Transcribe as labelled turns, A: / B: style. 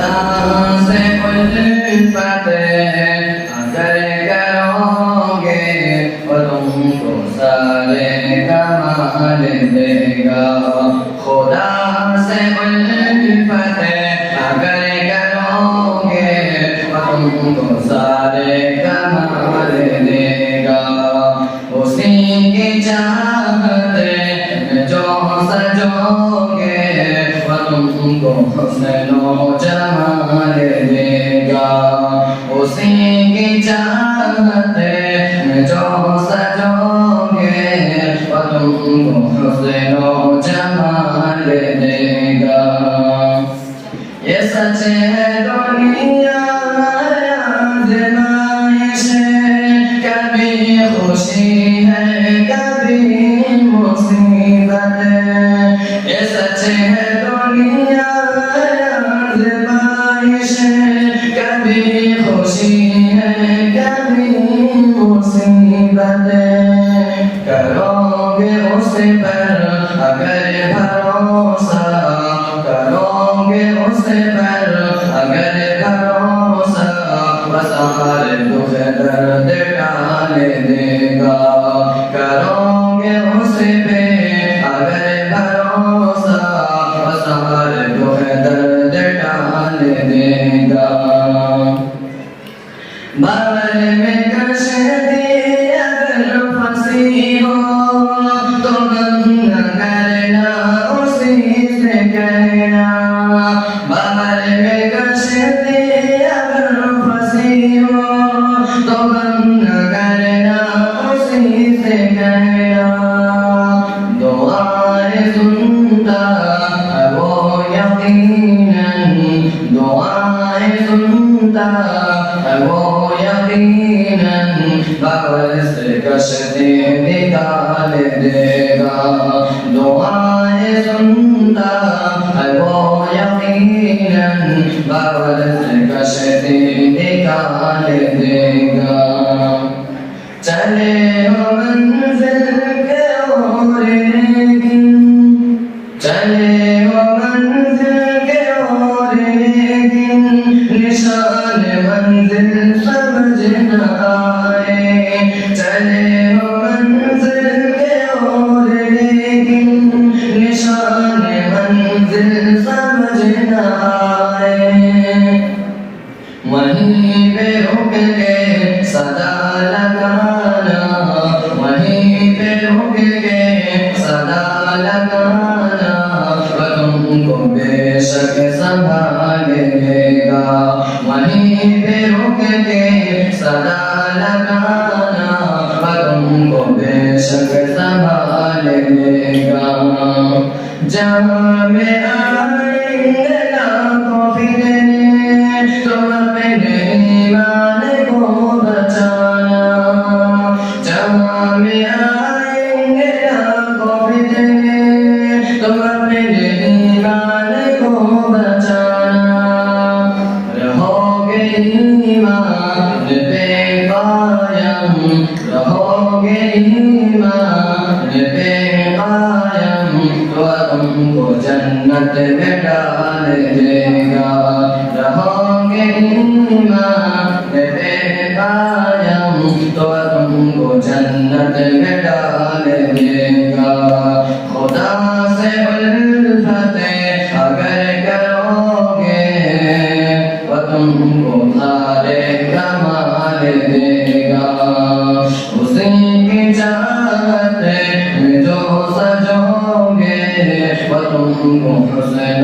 A: खुदा से उल्फत अगर करोगे वो तुमको सारे कमाल देगा। खुदा से उल्फत अगर करोगे वो तुमको सारे कमाल देगा। उसी की चाहत जो सजोगे वो तुमको हुस्न जमाल देगा। उसी की चाहत जो सजोगे वो तुमको हुस्न जमाल देगा। ये सच है दुनिया आज़माइश कभी खुशी है कभी मुसीबत। ये सच है दुनिया आज़माइश कभी खुशी है कभी मुसीबत। करोगे उस पर अगर भरोसा करोगे उस पर अगर भरोसा सारे दुख दर्द टाल देगा। करोगे उस पे अगर भरोसा सारे दुख दर्द टाल देगा। बाबर में कश्ती अगर फंसी हो तो गम न करना उसी से कहना। बाबर में कश्ती अगर फंसी हो तो गम न करना उसी से कहना। दुआएं सुनता है वो यकीनन दुआएं सुनता है वो यकीनन बाबर से कश्ती निकाल देगा। दुआएं सुनता है वो यकीनन बाबर से कश्ती निकाल देगा। चले हो मंजिल के ओर लेकिन चले हो मंजिल के ओर लेकिन निशान मंजिल समझ न आए। चले हो मंजिल के ओर लेकिन निशान मंजिल समझ न आए। वहीं पे रुक के सदा लगाना वहीं पे रुक के सदा लगाना वो तुमको बेशक संभाल लेगा। वहीं पे रुक के सदा लगाना वो तुमको बेशक संभाल लेगा। जहाँ में आएंगे लाखों फितने तुम अपने ईमान को बचाना। जहाँ में आएंगे लाखों फितने तुम अपने ईमान को बचाना। रहोगे ईमान पे कायम रहोगे ईमान पे कायम तो तुमको जन्नत में डाल देगा। रहोगे ईमान पे कायम तो तुमको जन्नत में डाल देगा। खुदा से उल्फत अगर करोगे वो तुमको सारे कमाल देगा। उसी की चाहत जो सजोगे वो तुमको हुस्न